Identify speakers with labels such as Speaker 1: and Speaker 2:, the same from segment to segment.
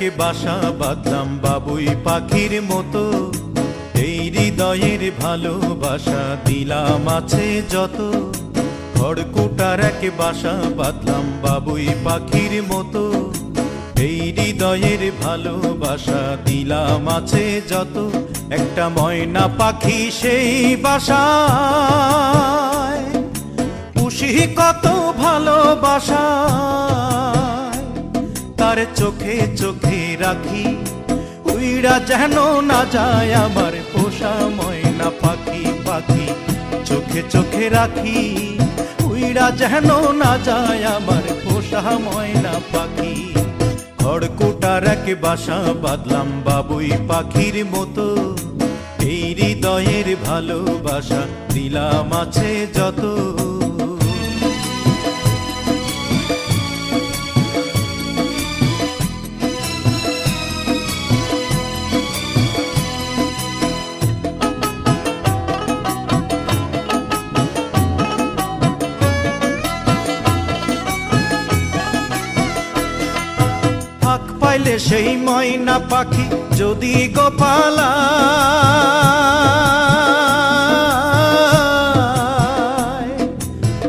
Speaker 1: একে বাসা বাঁধলাম বাবুই পাখির মতো, এই হৃদয়ের ভালোবাসা দিলাম আছে যত। খড়কুটার একে বাসা বাঁধলাম বাবুই পাখির মতো, এই হৃদয়ের ভালোবাসা দিলাম আছে যত। একটা ময়না পাখি সেই বাসায় পুষি কত ভালোবাসা, তার চোখে চোখে রাখি উইড়া যেন না যায় আমার পোষা ময়না পাখি। পাখি চোখে চোখে রাখি উইড়া যেন না যায় আমার পোষা ময়না পাখি। খড়কুটার একে বাসা বাঁধলাম বাবুই পাখির মতো, এই হৃদয়ের ভালোবাসা দিলাম আছে যত। পাইলে সেই ময়না পাখি যদি গোপালা,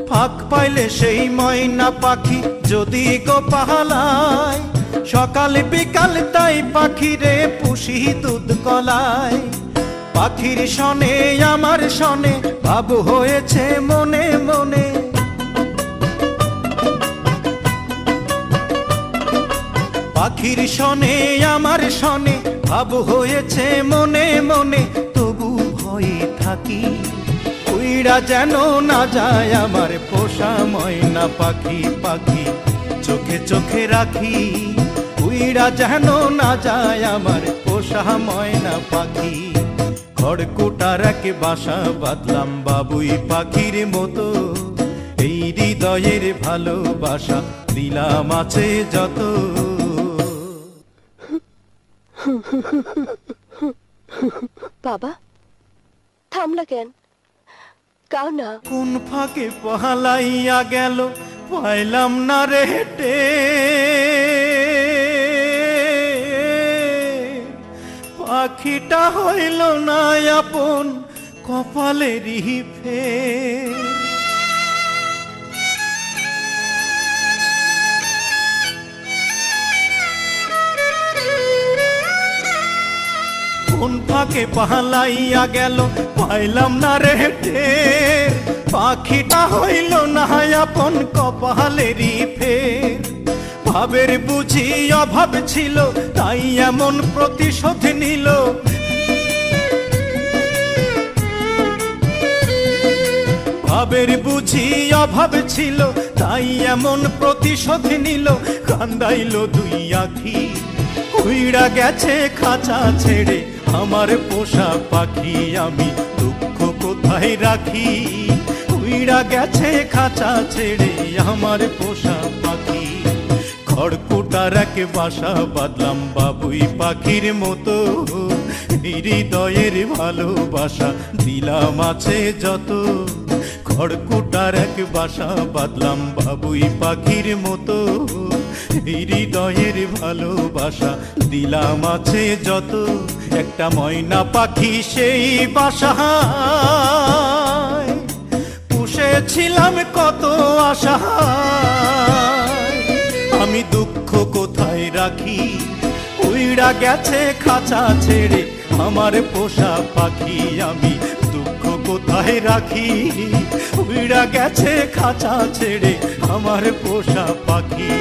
Speaker 1: ফাঁক পাইলে সেই ময়না পাখি যদি গোপালায়, সকাল বিকাল তাই পাখিরে পুষি দুধ কলায়। পাখির শনে আমার শনে ভাব হয়েছে মনে মনে, পাখির শনে আমার শনে ভাব হয়েছে মনে মনে। তবু ভয়ে থাকি উইড়া যেন না যায় আমার পোষা ময়না পাখি। পাখি চোখে চোখে রাখি উইড়া যেন না যায় আমার পোষা ময়না পাখি। খড়কুটার একে বাসা বাঁধলাম বাবুই পাখির মতো, এই হৃদয়ের ভালোবাসা দিলাম আছে যত।
Speaker 2: বাবা থামলা কেন? কাও না।
Speaker 1: কোন ফাঁকে পহালাইয়া গেল পাইলাম না রে হেটে, পাখিটা হইল না আপন কপালেরই ফের। কোন ফাঁকে পালাইয়া গেল পাইলাম না রে টের, পাখিটা হইল না আপন কপালেরই ফের। ভাবের বুঝি অভাব ছিল তাই এমন প্রতিশোধ নিল, ভাবের বুঝি অভাব ছিল তাই এমন প্রতিশোধ নিল। কান্দাইল দুই আখি উইড়া গেছে খাঁচা ছেড়ে আমার পোষা পাখি, আমি দুঃখ কোথায় রাখি। উইড়া গেছে খাঁচা ছেড়ে আমার পোষা পাখি। খড়কুটার একে বাসা বাঁধলাম বাবুই পাখির মতো, হৃদয়ের ভালোবাসা দিলাম আছে যত। খড়কুটার এক বাসা বাঁধলাম বাবুই পাখির মতো, হৃদয়ের ভালোবাসা দিলাম আছে যত। একটা ময়না পাখি সেই বাসায় পুষেছিলাম কত আশা, আমি দুঃখ কোথায় রাখি। উইড়া গেছে খাঁচা ছেড়ে আমার পোষা পাখি, আমি দুঃখ কোথায় রাখি। উইড়া গেছে খাঁচা ছেড়ে আমার পোষা পাখি,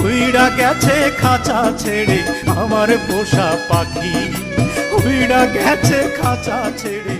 Speaker 1: উইড়া গেছে খাঁচা ছেড়ে আমার পোষা পাখি, উইড়া গেছে খাঁচা ছেড়ে